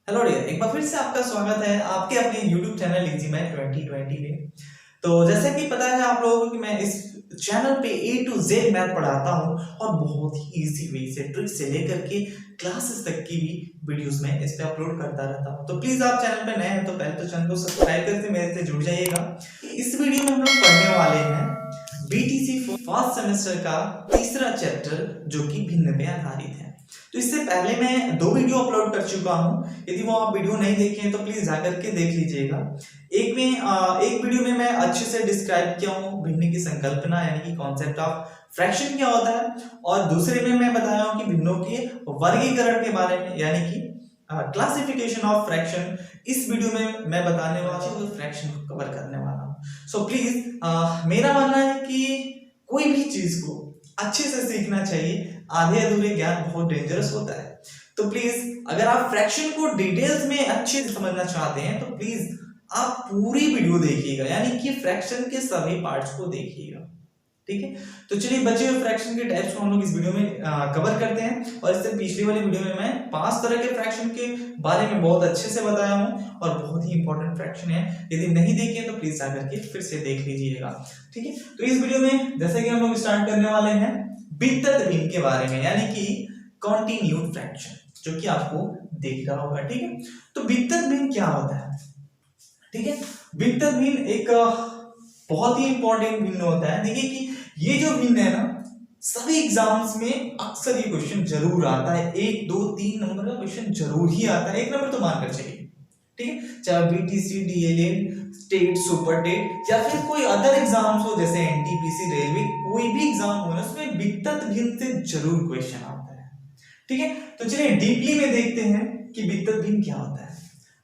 Hello dear, एक बार फिर से आपका स्वागत है आपके अपने YouTube चैनल इजी मैथ 2020 में। तो जैसा कि पता है आप लोगों को कि मैं इस चैनल पे A to Z मैथ पढ़ाता हूँ और बहुत ही इजी वे से ट्रिक से लेकर के क्लासेस तक की भी वीडियोस में इस पे अपलोड करता रहता हूँ। तो प्लीज आप चैनल पे नए हैं तो पहले तो चैनल को सब्सक्राइब करके मेरे से जुड़ जाइएगा। इस वीडियो में हम लोग पढ़ने वाले हैं BTC फर्स्ट सेमेस्टर का तीसरा चैप्टर जो कि भिन्न पे आधारित है। तो इससे पहले मैं 2 वीडियो अपलोड कर चुका हूं, यदि वो आप वीडियो नहीं देखे हैं तो प्लीज जाकर के देख लीजिएगा। एक वीडियो में मैं अच्छे से डिस्क्राइब किया हूं भिन्न की संकल्पना यानी कि कॉन्सेप्ट ऑफ फ्रैक्शन क्या होता है, और दूसरे में मैं बताया हूं कि भिन्नों के वर्गीकरण के बारे में यानी कि क्लासिफिकेशन ऑफ फ्रैक्शन। इस वीडियो में मैं बताने वाला हूं फ्रैक्शन को कवर करने वाला हूं। सो प्लीज मेरा मानना है कि कोई भी चीज को अच्छे से सीखना चाहिए, आधे अधूरे ज्ञान बहुत डेंजरस होता है। तो प्लीज अगर आप फ्रैक्शन को डिटेल्स में अच्छे से समझना चाहते हैं तो प्लीज आप पूरी वीडियो देखिएगा, यानी कि फ्रैक्शन के सभी पार्ट्स को देखिएगा, ठीक है। तो चलिए बचे हुए फ्रैक्शन के टाइप्स को हम लोग इस वीडियो में कवर करते हैं। और इससे पिछली वाली वीडियो में मैं 5 तरह के फ्रैक्शन के बारे में बहुत अच्छे से बताया हूं और बहुत ही इंपॉर्टेंट फ्रैक्शन है। यदि नहीं देखे तो प्लीज आकर के फिर से देख लीजिएगा, ठीक है। तो इस वीडियो में जैसे कि हम लोग स्टार्ट करने वाले हैं वितत भिन्न के बारे में, यानी कि कॉन्टिन्यूड फ्रैक्शन, जो कि आपको दिख रहा होगा, ठीक है। तो वितत भिन्न क्या होता है, ठीक है। वितत भिन्न एक बहुत ही इंपॉर्टेंट भिन्न होता है। देखिए कि ये जो भिन्न है ना, सभी एग्जाम्स में अक्सर ये क्वेश्चन जरूर आता है, 1 2 3 नंबर का क्वेश्चन जरूर ही आता है, 1 नंबर तो मानकर चलिए, ठीक है। चाहे BTC DLED स्टेट सुपरटेट या फिर कोई अदर एग्जाम्स हो जैसे NTPC रेलवे, कोई भी एग्जाम हो ना उसमें वितत भिन्न से जरूर क्वेश्चन आता है, ठीक है। तो चलिए डीपली में देखते हैं कि वितत भिन्न क्या होता है।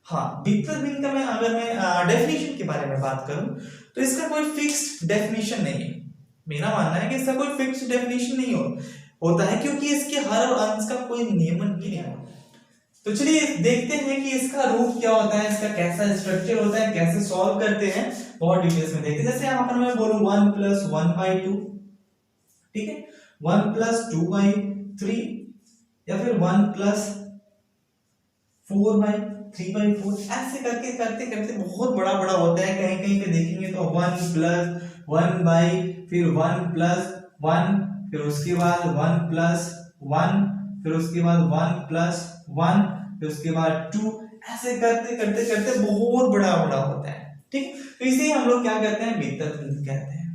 हाँ, वितत भिन्न का अगर मैं डेफिनेशन के बारे में बात करूं तो इसका कोई फिक्स्ड डेफिनेशन नहीं है। मेरा मानना है कि इसका कोई फिक्स्ड डेफिनेशन नहीं होता है, क्योंकि इसके हर और अंश का कोई नियमन ही नहीं होता। तो चलिए देखते हैं कि इसका रूप क्या होता है, इसका कैसा स्ट्रक्चर होता है, कैसे सॉल्व करते हैं, बहुत डिटेल्स में देखते हैं। जैसे यहां पर मैं बोलूं 1 + 1/2, ठीक है, 1 + 2/3 या फिर 1 + 4/3/4, ऐसे करके करते करते बहुत बड़ा बड़ा होता है। कहीं कहीं पे देखेंगे तो 1 + 1/, फिर 1 + 1, फिर उसके बाद 1 + 1, फिर उसके बाद 1 + 1, फिर उसके बाद 2, ऐसे करते करते करते बहुत बड़ा बड़ा होता है, ठीक। तो इसे हम लोग क्या कहते हैं, वितत भिन्न कहते हैं।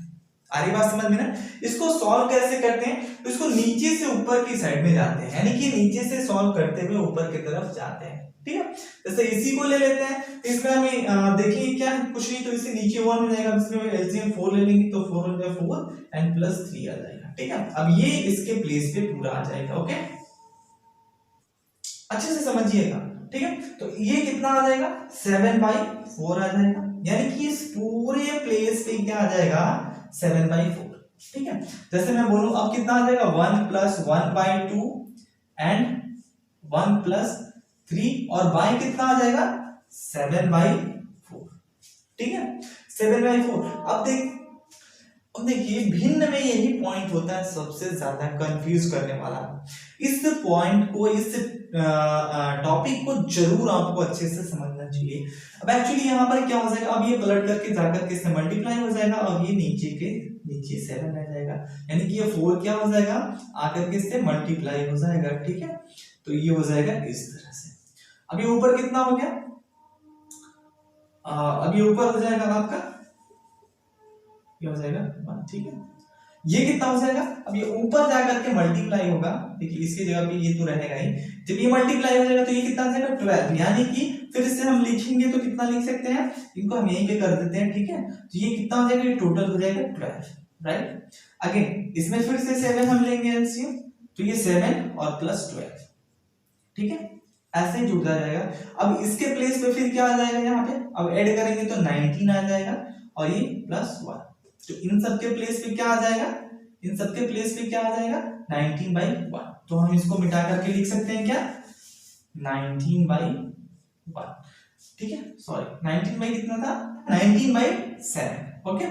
आ रही बात समझ में ना। इसको सॉल्व कैसे करते हैं, तो इसको नीचे से ऊपर की साइड में जाते हैं, यानी कि नीचे से सॉल्व करते हुए ऊपर की तरफ जाते हैं, ठीक है। जैसे इसी को ले लेते हैं, इसमें हमें देखिए क्या कुछ नहीं, तो इसे नीचे 1 हो जाएगा, इसमें एलसीएम 4 ले लेंगे तो 4 हो जाएगा 4 एंड +3 आ जाएगा, ठीक है। अब ये इसके प्लेस पे पूरा आ जाएगा, ओके, अच्छे से समझिएगा, ठीक है। तो ये कितना आ जाएगा, 7/4 आ जाएगा, यानी कि इस पूरे प्लेस पे क्या आ जाएगा, 7/4, ठीक है। जैसे मैं बोलूं अब कितना आ जाएगा, 1 + 1/2 एंड 1 + 3, और y कितना आ जाएगा, 7/4, ठीक है, 7/4। अब देखिए भिन्न में यही पॉइंट होता है सबसे ज्यादा कंफ्यूज करने वाला। इस पॉइंट को, इस टॉपिक को जरूर आपको अच्छे से समझना चाहिए। अब एक्चुअली यहाँ पर क्या हो जाएगा, अब ये पलट करके जाकर के इससे मल्टीप्लाई हो जाएगा और ये नीचे के नीचे 7 रह जाएगा, यानी कि ये 4 क्या हो जाएगा, आकर के इससे मल्टीप्लाई हो जाएगा, ठीक है। तो ये हो जाएगा इस तरह से। अब ये ऊपर कितना हो गया, अब ये ऊपर हो जाएगा आपका, ये हो जाएगा 1, ठीक है। ये कितना हो जाएगा, अब ये ऊपर जाकर के मल्टीप्लाई होगा, देखिए इसकी जगह पे ये तो रहेगा ही, जब ये मल्टीप्लाई हो जाएगा तो ये कितना आ जाएगा 12, यानी कि फिर से हम लिखेंगे तो कितना लिख सकते हैं, इनको हम यहीं पे कर देते हैं, ठीक है। तो ये कितना हो जाएगा, ये टोटल हो जाएगा 12, राइट। अगेन इसमें फिर से 7 हम लेंगे एलसीएम, तो ये 7 और +12, ठीक है, ऐसे ही जुड़ता जाएगा। अब इसके प्लेस पे फिर क्या आ जाएगा, यहाँ पे अब ऐड करेंगे तो 19 आ जाएगा और ये +1, तो इन सब के प्लेस पे क्या आ जाएगा, इन सब के प्लेस पे क्या आ जाएगा, 19/1। तो हम इसको मिटा करके लिख सकते हैं क्या, 19/1, ठीक है, सॉरी 19 बाई कितना था, 19/7, ओके।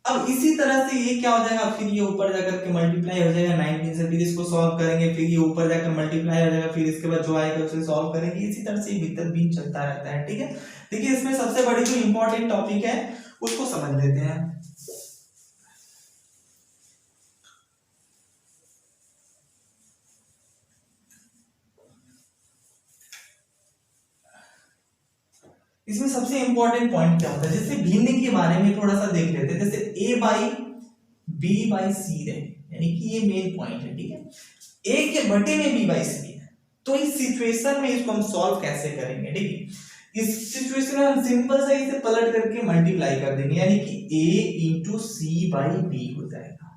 अब इसी तरह से ये क्या हो जाएगा, फिर ये ऊपर जाकर के मल्टीप्लाई हो जाएगा 19 से, फिर इसको सॉल्व करेंगे, फिर ये ऊपर जाकर मल्टीप्लाई हो जाएगा, फिर इसके बाद जो आएगा उसे सॉल्व करेंगे। इसी तरह से ये भीतर भी चलता रहता है। ठीक है, देखिए इसमें सबसे बड़ी जो इंपॉर्टेंट टॉपिक है उसको समझ लेते हैं। इसमें सबसे इंपॉर्टेंट पॉइंट क्या होता है, जैसे भिन्न के बारे में थोड़ा सा देख लेते हैं। जैसे a बाई b बाई सी रहे, यानी कि ये मेन पॉइंट है। ठीक है, a के बटे में b बाई सी है, तो इस सिचुएशन में इसको हम सॉल्व कैसे करेंगे। ठीक है, इस सिचुएशन में हम सिंपल से इसे पलट करके मल्टीप्लाई कर देंगे, यानी कि a into C by B हो जाएगा।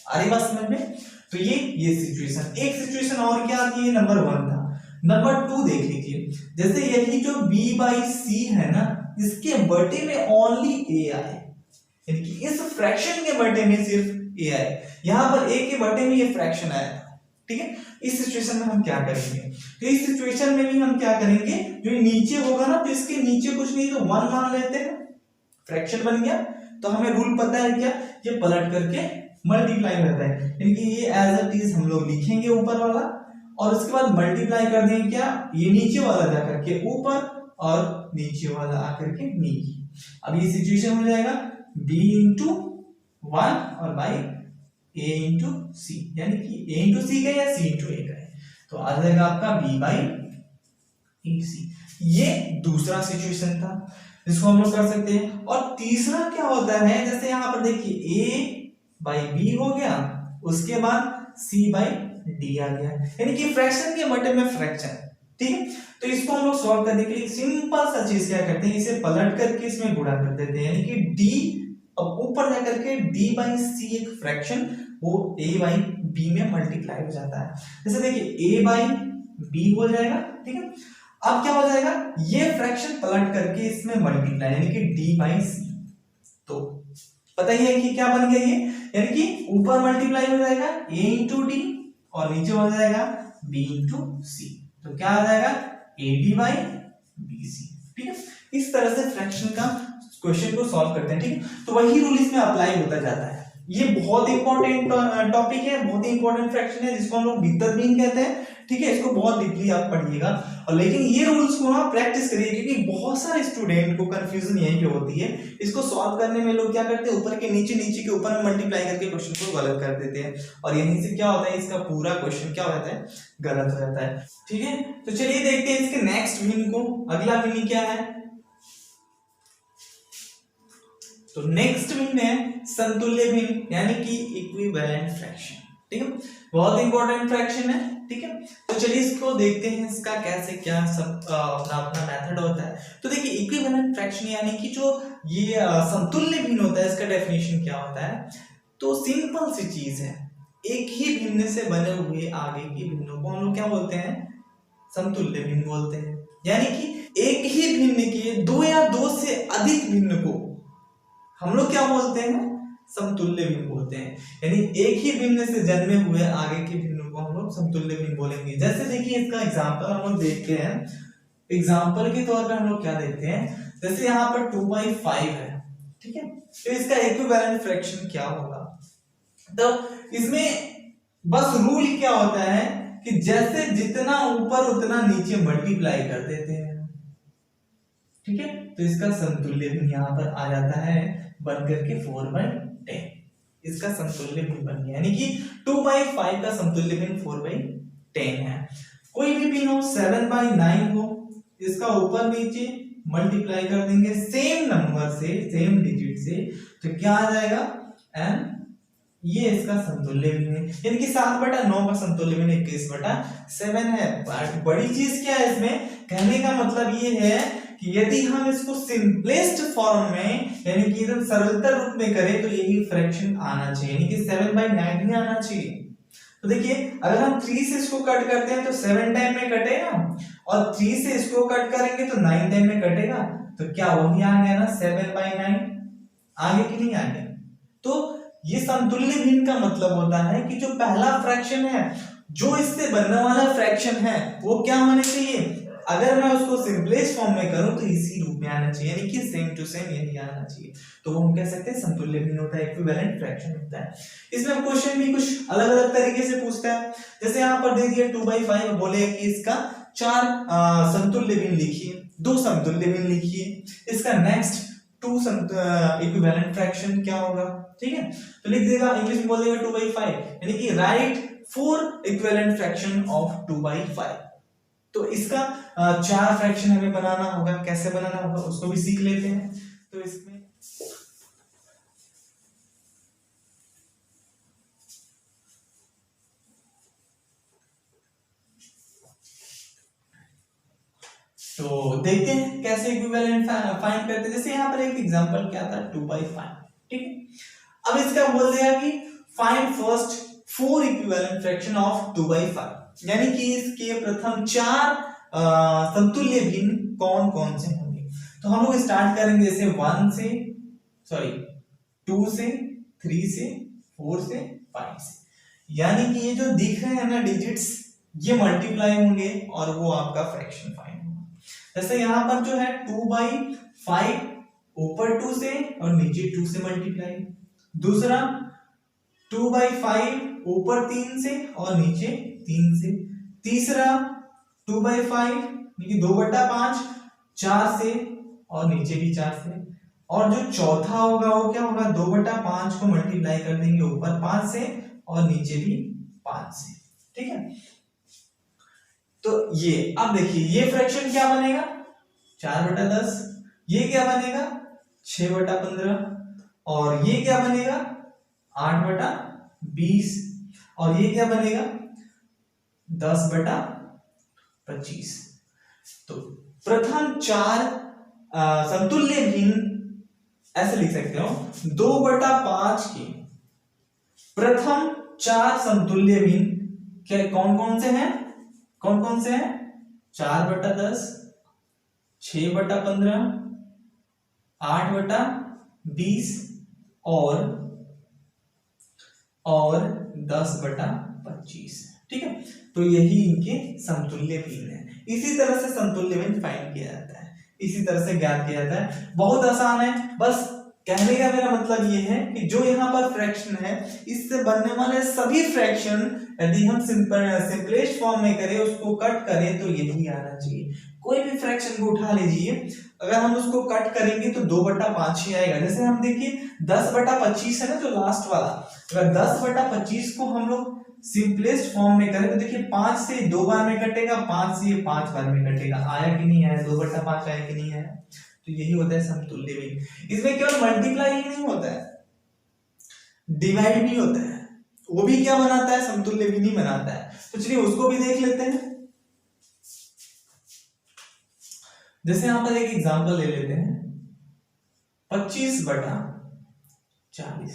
आ रही बात समझ में? तो ये सिचुएशन, एक सिचुएशन और क्या आती है, नंबर 1 था। नंबर 2 देख लीजिए, जैसे यही जो b बाई सी है ना, इसके बटे में ओनली a आए, यानी कि इस फ्रैक्शन के बटे में सिर्फ a आए। यहां पर a के बटे में ये फ्रैक्शन आया था। ठीक है, इस सिचुएशन में हम क्या करेंगे, तो इस सिचुएशन में भी हम क्या करेंगे, जो नीचे होगा ना, तो इसके नीचे कुछ नहीं तो 1 मान लेते हैं, फ्रैक्शन बन गया। तो हमें रूल पता है क्या, ये पलट करके मल्टीप्लाई करता है, यानी कि ये एज इट इज हम लोग लिखेंगे ऊपर वाला, और उसके बाद मल्टीप्लाई कर देंगे क्या, ये नीचे वाला जाकर के ऊपर और नीचे वाला आकर के नीचे। अब ये सिचुएशन हो जाएगा b इंटू 1 और बाई a इंटू सी, यानी कि a इंटू सी का या c इंटू a का है, तो आ जाएगा आपका b बाई ए सी। ये दूसरा सिचुएशन था जिसको हम लोग कर सकते हैं। और तीसरा क्या होता है, जैसे यहाँ पर देखिए a बाई b हो गया, उसके बाद c बाई डी आ गया, यानी कि फ्रैक्शन के बटे में फ्रैक्शन। ठीक है, तो इसको हम लोग सॉल्व करने के लिए सिंपल सा चीज क्या करते हैं, इसे पलट करके इसमें गुणा कर देते हैं, यानी कि d अब ऊपर जाकर के d बाई सी एक फ्रैक्शन वो a बाई b में मल्टीप्लाई हो जाता है। जैसे देखिए a बाई b हो जाएगा। ठीक है, अब क्या हो जाएगा, ये फ्रैक्शन पलट करके इसमें मल्टीप्लाई, यानी कि d बाई सी। तो पता ही है कि क्या बन गया ये, यानी कि ऊपर मल्टीप्लाई हो जाएगा a इंटू डी और नीचे हो जाएगा b इंटू सी, तो क्या आ जाएगा ad बाई bc। ठीक है, इस तरह से फ्रैक्शन का क्वेश्चन को सॉल्व करते हैं। ठीक है, तो वही रूल इसमें अप्लाई होता जाता है। ये बहुत इंपॉर्टेंट टॉपिक है, बहुत ही इंपॉर्टेंट फ्रैक्शन है, जिसको हम लोग वितर्बीन कहते हैं। ठीक है, इसको बहुत डीपली आप पढ़िएगा, और लेकिन ये रूल्स को ना प्रैक्टिस करिए, क्योंकि बहुत सारे स्टूडेंट को कंफ्यूजन यहीं पे होती है। इसको सॉल्व करने में लोग क्या करते हैं, ऊपर के नीचे, नीचे के ऊपर मल्टीप्लाई करके क्वेश्चन को गलत कर देते हैं, और यहीं से क्या होता है, इसका पूरा क्वेश्चन क्या हो जाता है, गलत हो जाता है। ठीक है, तो चलिए देखते हैं इसके नेक्स्ट मीन को। अगला मीन क्या है, तो नेक्स्ट मीन है समतुल्य भिन्न, यानी कि इक्विवेलेंट फ्रैक्शन। ठीक है, बहुत इंपॉर्टेंट फ्रैक्शन है। ठीक है, तो चलिए इसको देखते हैं, इसका कैसे क्या सब अपना अपना मेथड होता है। तो देखिए इक्विवेलेंट फ्रैक्शन यानी कि जो ये समतुल्य भिन्न होता है, इसका डेफिनेशन क्या होता है, तो सिंपल सी चीज है, एक ही भिन्न से बने हुए आगे के भिन्नों को हम लोग क्या बोलते हैं, समतुल्य भिन्न बोलते हैं। यानी कि एक ही भिन्न के दो या दो से अधिक भिन्न को हम लोग क्या बोलते हैं, समतुल्य भिन्न बोलते हैं। यानी एक ही भिन्न से जन्मे हुए आगे के भिन्न को हम लोग समतुल्य भिन्न बोलेंगे। जैसे देखिए इसका एग्जांपल हम लोग देखते हैं, एग्जांपल के तौर पर हम लोग क्या देखते हैं, जैसे यहाँ पर 2/5 है। ठीक है, तो इसका इक्विवेलेंट फ्रैक्शन क्या होगा, तो इसमें बस रूल क्या होता है कि जैसे जितना ऊपर उतना नीचे मल्टीप्लाई कर देते हैं। ठीक है, तो इसका समतुल्य भिन्न यहाँ पर आ जाता है बनकर के 4/10, इसका समतुल्य भिन्न बन गया, यानी कि 2/5 का समतुल्य भिन्न 4/10 है। कोई भी भिन्न हो, 7/9 हो, इसका ऊपर नीचे मल्टीप्लाई कर देंगे सेम नंबर से, सेम डिजिट से, तो क्या आ जाएगा, एंड ये इसका समतुल्य भिन्न है, यानी कि 7/9 का समतुल्य भिन्न 21/7 है। बड़ी चीज क्या है इसमें, कहने का मतलब ये है कि यदि हम इसको सिंपलेस्ट फॉर्म में, यानी कि एकदम सरलतर रूप में करें, तो यही फ्रैक्शन आना चाहिए, यानी कि 7/9 ही आना चाहिए। तो देखिए अगर हम 3 से इसको कट करते हैं तो 7 टाइम में कटेगा, और 3 से इसको कट करेंगे तो 9 टाइम में कटेगा, तो क्या वही आ गया ना 7/9, आगे कि नहीं आगे। तो ये समतुल्य भिन्न का मतलब होता है कि जो पहला फ्रैक्शन है, जो इससे बनने वाला फ्रैक्शन है, वो क्या होने चाहिए, अगर मैं उसको सिंपलेस्ट फॉर्म में करूं तो इसी रूप में आना चाहिए, यानी कि सेम टू सेम यही आना चाहिए। तो वो हम कह सकते हैं समतुल्य भिन्न होता है, इक्विवेलेंट फ्रैक्शन होता है। इसमें क्वेश्चन भी कुछ अलग अलग तरीके से पूछता है। जैसे यहाँ पर दे दिया 2/5, बोले कि इसका 4 समतुल्य भिन्न लिखिए, 2 समतुल्य भिन्न लिखिए। इसका नेक्स्ट 2 इक्विवेलेंट फ्रैक्शन क्या होगा, ठीक है। तो लिख देगा, इंग्लिश में बोल देगा 2/5, यानी कि राइट 4 इक्विवेलेंट फ्रैक्शन ऑफ 2/5। तो इसका 4 फ्रैक्शन हमें बनाना होगा, कैसे बनाना होगा उसको भी सीख लेते हैं। तो इसमें तो देखते हैं कैसे इक्विवेलेंट फाइंड करते हैं। जैसे यहाँ पर एक एग्जांपल क्या था, 2/5, ठीक है। अब इसका बोल दिया कि find first 4 equivalent fraction of 2/5, यानी कि इसके प्रथम 4 समतुल्य भिन्न कौन कौन से होंगे। तो हम लोग स्टार्ट करेंगे जैसे 1 से, सॉरी 2 से, 3 से, 4 से, 5 से, यानी कि ये जो दिख रहे हैं ना डिजिट्स, ये मल्टीप्लाई होंगे और वो आपका फ्रैक्शन फाइंड होगा। जैसे यहाँ पर जो है 2/5 ऊपर 2 से और नीचे 2 से मल्टीप्लाई, दूसरा 2/5 ऊपर 3 से और नीचे 3 से, तीसरा 2/5 यानी 2/5 4 से और नीचे भी 4 से, और जो चौथा होगा वो क्या होगा, 2/5 को मल्टीप्लाई कर देंगे ऊपर 5 से और नीचे भी 5 से, ठीक है। तो ये अब देखिए ये फ्रैक्शन क्या बनेगा, 4/10, ये क्या बनेगा 6/15, और ये क्या बनेगा 8/20, और ये क्या बनेगा 10/25। तो प्रथम 4 समतुल्य भिन्न ऐसे लिख सकते हो, 2/5 के प्रथम 4 समतुल्य भिन्न क्या कौन कौन से हैं, कौन कौन से हैं, 4/10, 6/15, 8/20 और 10/25, ठीक है। तो यही इनके समतुल्य भिन्न है। इसी तरह से समतुल्य भिन्न फाइंड किया जाता है, इसी तरह से ज्ञात किया जाता है। बहुत आसान है, बस कहने का मेरा मतलब ये है कि जो यहाँ पर फ्रैक्शन है, इससे बनने वाले सभी फ्रैक्शन यदि हम सिंपलेस्ट फॉर्म में करें, उसको कट करें तो यही आना चाहिए। कोई भी फ्रैक्शन को उठा लीजिए, अगर हम उसको कट करेंगे तो 2/5 ही आएगा। जैसे हम देखिए 10/25 है ना जो लास्ट वाला, अगर 10/25 को हम लोग सिंपलेस्ट फॉर्म में करें तो देखिए 5 से 2 बार में कटेगा, 5 से 5 बार में कटेगा, आया कि नहीं आया, 2/5 आया कि नहीं आया। तो यही होता है समतुल्य भिन्न। इसमें केवल मल्टीप्लाई ही नहीं होता है, डिवाइड भी होता है, वो भी क्या बनाता है, समतुल्य भिन्न ही बनाता है। तो चलिए उसको भी देख लेते हैं। जैसे यहां पर एक एग्जांपल ले लेते हैं, 25/40,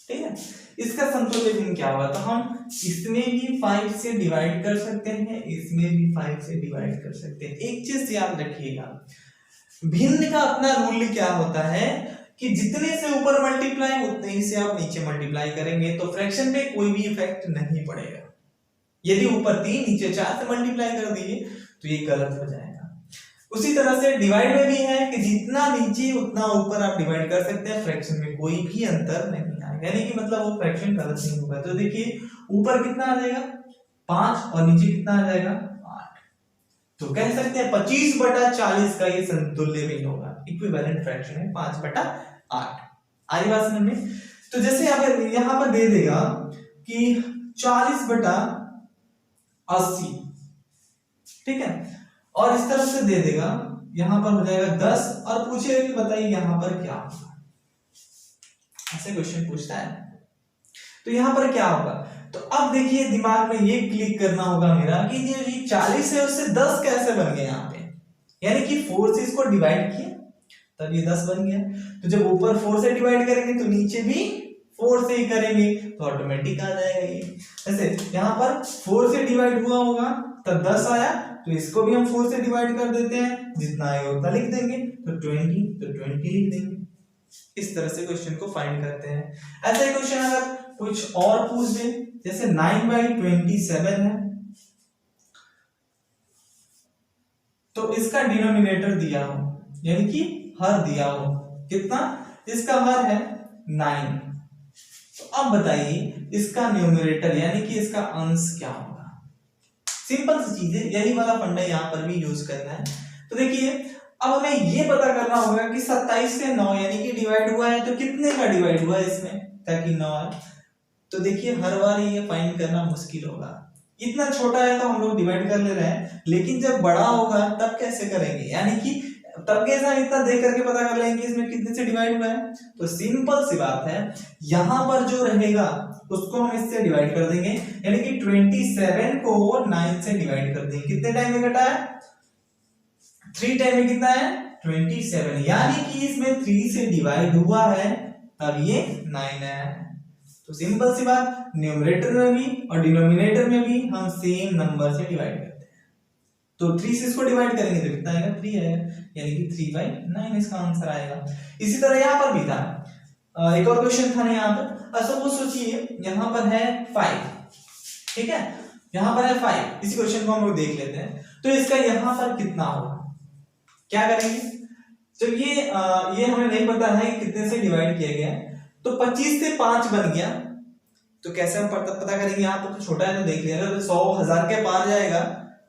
ठीक है। इसका समतुल्य भिन्न क्या होगा, तो हम इसमें भी 5 से डिवाइड कर सकते हैं, इसमें भी 5 से डिवाइड कर सकते हैं। एक चीज याद रखिएगा, भिन्न का अपना रूल क्या होता है कि जितने से ऊपर मल्टीप्लाई उतने ही से आप नीचे मल्टीप्लाई करेंगे, तो फ्रैक्शन पे कोई भी इफेक्ट नहीं पड़ेगा। यदि ऊपर 3 नीचे 4 से मल्टीप्लाई कर दिए तो ये गलत हो जाएगा। उसी तरह से डिवाइड में भी है कि जितना नीचे उतना ऊपर आप डिवाइड कर सकते हैं, फ्रैक्शन में कोई भी अंतर नहीं आएगा, यानी कि मतलब वो फ्रैक्शन गलत नहीं होगा। तो देखिए ऊपर कितना आ जाएगा 5 और नीचे कितना आ जाएगा 8, तो कह सकते हैं 25/40 का ये समतुल्य भिन्न होगा, इक्विवेलेंट फ्रैक्शन है 5/8। आई बात समझ में। तो जैसे अगर यहां पर दे देगा कि 40/80, ठीक है, और इस तरफ से दे देगा यहां पर हो जाएगा 10, और पूछेगा कि बताइए यहां पर क्या होगा, ऐसे क्वेश्चन पूछता है। तो यहां पर क्या होगा, तो अब देखिए दिमाग में ये क्लिक करना होगा मेरा कि ये 40 है उससे 10 कैसे बन गए यहाँ पे, यानी कि 4 से इसको डिवाइड किया तब ये 10 बन गया। तो जब ऊपर 4 से डिवाइड करेंगे तो नीचे भी 4 से ही करेंगे, तो ऑटोमेटिक आ जाएगा ये। जैसे यहाँ पर 4 से डिवाइड हुआ होगा तब 10 आया, तो इसको भी हम 4 से डिवाइड कर देते हैं, जितना आएगा उतना लिख देंगे, तो 20 लिख देंगे। इस तरह से क्वेश्चन को फाइंड करते हैं। ऐसा ही क्वेश्चन अगर कुछ और पूछ दे, जैसे 9/27 है, तो इसका डिनोमिनेटर दिया हो, यानी कि हर दिया हो, कितना, इसका हर है 9। तो अब बताइए इसका न्यूमरेटर यानी कि इसका अंश क्या होगा। सिंपल सी चीज है, यही वाला फंडा यहाँ पर भी यूज करना है। तो देखिए अब हमें ये पता करना होगा कि 27 से 9 यानी कि डिवाइड हुआ है तो कितने का डिवाइड हुआ है इसमें, ताकि 9 है। तो देखिए हर बार ये फाइंड करना मुश्किल होगा, इतना छोटा है तो हम लोग डिवाइड कर ले रहे हैं, लेकिन जब बड़ा होगा तब कैसे करेंगे, यानी कि तब कैसा इतना देख करके पता कर लेंगे इसमें कितने से डिवाइड हुआ है। तो सिंपल सी बात है, यहां पर जो रहेगा उसको हम इससे डिवाइड कर देंगे, यानी कि 27 को 9 से डिवाइड कर देंगे। कितने टाइम में घटा है, 3 टाइम में कितना है 27, यानी कि इसमें 3 से डिवाइड हुआ है तब ये 9 है। तो सिंपल सी बात, न्यूमरेटर में भी और डिनोमिनेटर में भी हम सेम नंबर से डिवाइड करते हैं। तो 3 से इसको डिवाइड करेंगे तो कितना आएगा 3 आएगा, यानी कि 3/9 इसका आंसर आएगा। इसी तरह यहाँ पर भी था, एक और क्वेश्चन था ना यहाँ पर। सपोज सोचिए यहाँ पर है 5, ठीक है, यहाँ पर है 5, इसी क्वेश्चन को हम लोग देख लेते हैं। तो इसका यहाँ पर कितना होगा, क्या करेंगे, जब ये हमें नहीं पता है कि कितने से डिवाइड किया गया है, तो 25 से 5 बन गया, तो कैसे हम पता करेंगे, यहाँ पर तो छोटा है तो देख लिया, अगर 100,000 के पार जाएगा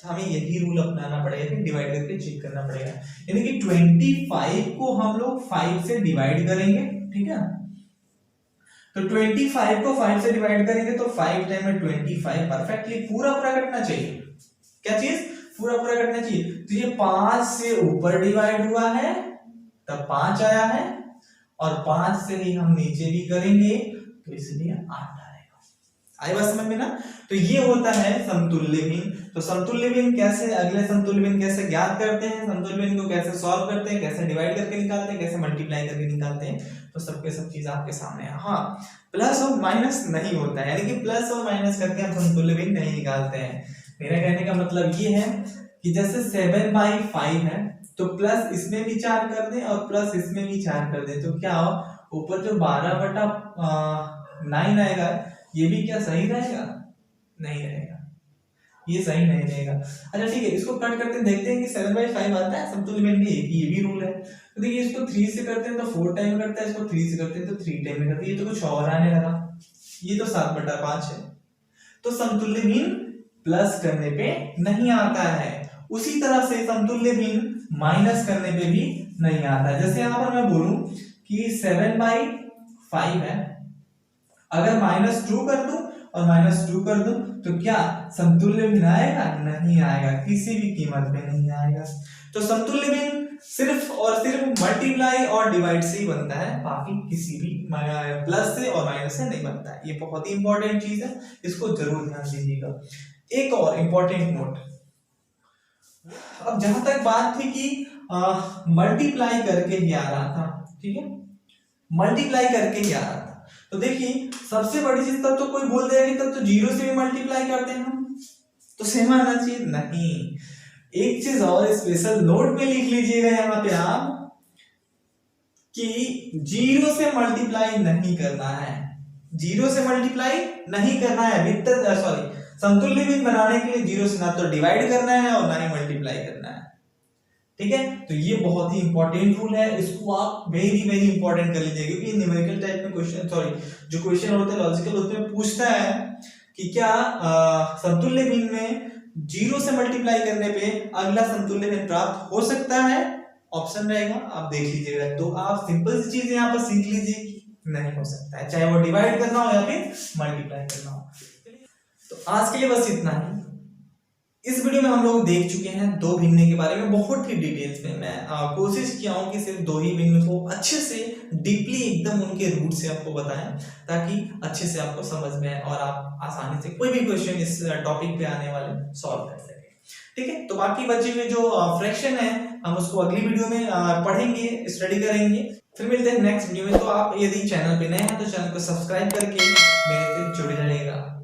तो हमें यही रूल अपनाना पड़ेगा, फिर डिवाइड करके चेक करना पड़ेगा। यानी कि 25 को हम लोग 5 से डिवाइड करेंगे, ठीक है। तो 25 को 5 से डिवाइड करेंगे तो 5 टाइम में 25 परफेक्टली पूरा कटना चाहिए। क्या चीज, पूरा कटना चाहिए। तो ये 5 से ऊपर डिवाइड हुआ है तब 5 आया है, और 5 से ही हम नीचे भी करेंगे तो इसलिए 8 आएगा। आई बात समझ में ना। तो ये होता है समतुल्य भिन्न। तो समतुल्य भिन्न कैसे, अगले समतुल्य भिन्न कैसे ज्ञात करते हैं, समतुल्य भिन्न को कैसे सॉल्व करते हैं, कैसे डिवाइड करके निकालते हैं, कैसे मल्टीप्लाई करके निकालते हैं, तो सबके सब चीज आपके सामने है। हाँ, प्लस और माइनस नहीं होता है, यानी कि प्लस और माइनस करके हम समतुल्य भिन्न नहीं निकालते हैं। मेरा कहने का मतलब ये है कि जैसे 7/5 है तो प्लस इसमें भी 4 कर दें और प्लस इसमें भी 4 कर दें, तो क्या हो, ऊपर जो 12/9 आएगा ये भी क्या सही रहेगा, नहीं रहेगा, ये सही नहीं रहेगा। अच्छा ठीक है, इसको कट करते देखते हैं कि 7/5 आता है समतुल्य भिन्न में, ये भी रूल है। तो देखिए इसको 3 से करते हैं तो 4 टाइम करता है, इसको 3 से करते हैं तो 3 टाइम में करता है, ये तो कुछ और आने लगा, ये तो 7/5 है। तो समतुल्य भिन्न प्लस करने पे नहीं आता है, उसी तरह से समतुल्य भिन्न माइनस करने पे भी नहीं आता है। जैसे यहाँ पर मैं बोलूं कि 7/5 है, अगर -2 कर दूं और -2 कर दूं तो क्या समतुल्य भिन्न आएगा, नहीं आएगा, किसी भी कीमत पे नहीं आएगा। तो समतुल्य भिन्न सिर्फ और सिर्फ मल्टीप्लाई और डिवाइड से ही बनता है, बाकी किसी भी प्लस से और माइनस से नहीं बनता है। ये बहुत ही इंपॉर्टेंट चीज है, इसको जरूर ध्यान दीजिएगा। एक और इंपॉर्टेंट नोट, अब जहां तक बात थी कि मल्टीप्लाई करके ही आ रहा था, ठीक है, मल्टीप्लाई करके ही आ रहा था, तो देखिए सबसे बड़ी चीज, तब तो कोई बोल देगा कि तब तो 0 से भी मल्टीप्लाई करते हैं हम, तो सेम आना चाहिए, नहीं। एक चीज और स्पेशल नोट पे लिख लीजिएगा यहाँ पे आप, कि 0 से मल्टीप्लाई नहीं करना है, 0 से मल्टीप्लाई नहीं करना है, समतुल्य भिन्न बनाने के लिए 0 से ना तो डिवाइड करना है और ना ही मल्टीप्लाई करना है, ठीक है। तो ये बहुत ही इंपॉर्टेंट रूल है, इसको आप वेरी वेरी इंपॉर्टेंट कर लीजिए, क्योंकि न्यूमेरिकल टाइप में क्वेश्चन, जो क्वेश्चन होते हैं लॉजिकल, उसमें पूछता है कि क्या समतुल्य भिन्न में 0 से मल्टीप्लाई करने पे अगला समतुल्य भिन्न प्राप्त हो सकता है, ऑप्शन रहेगा, आप देख लीजिएगा। तो आप सिंपल सी चीजें यहाँ पर सीख लीजिए कि नहीं हो सकता है, चाहे वो डिवाइड करना हो या फिर मल्टीप्लाई करना हो। तो आज के लिए बस इतना ही। इस वीडियो में हम लोग देख चुके हैं 2 भिन्न के बारे में बहुत ही डिटेल्स में। मैं कोशिश किया हूं कि सिर्फ 2 ही भिन्न को अच्छे से डीपली एकदम उनके रूट से आपको बताएं, ताकि अच्छे से आपको समझ में आए और आप आसानी से कोई भी क्वेश्चन इस टॉपिक पे आने वाले सॉल्व कर सकें, ठीक है। तो बाकी बचे हुए जो फ्रैक्शन है हम उसको अगली वीडियो में पढ़ेंगे, स्टडी करेंगे। फिर मिलते हैं नेक्स्ट वीडियो में। तो आप यदि चैनल पे नए हैं तो चैनल को सब्सक्राइब करके मेरे से जुड़े रहिएगा।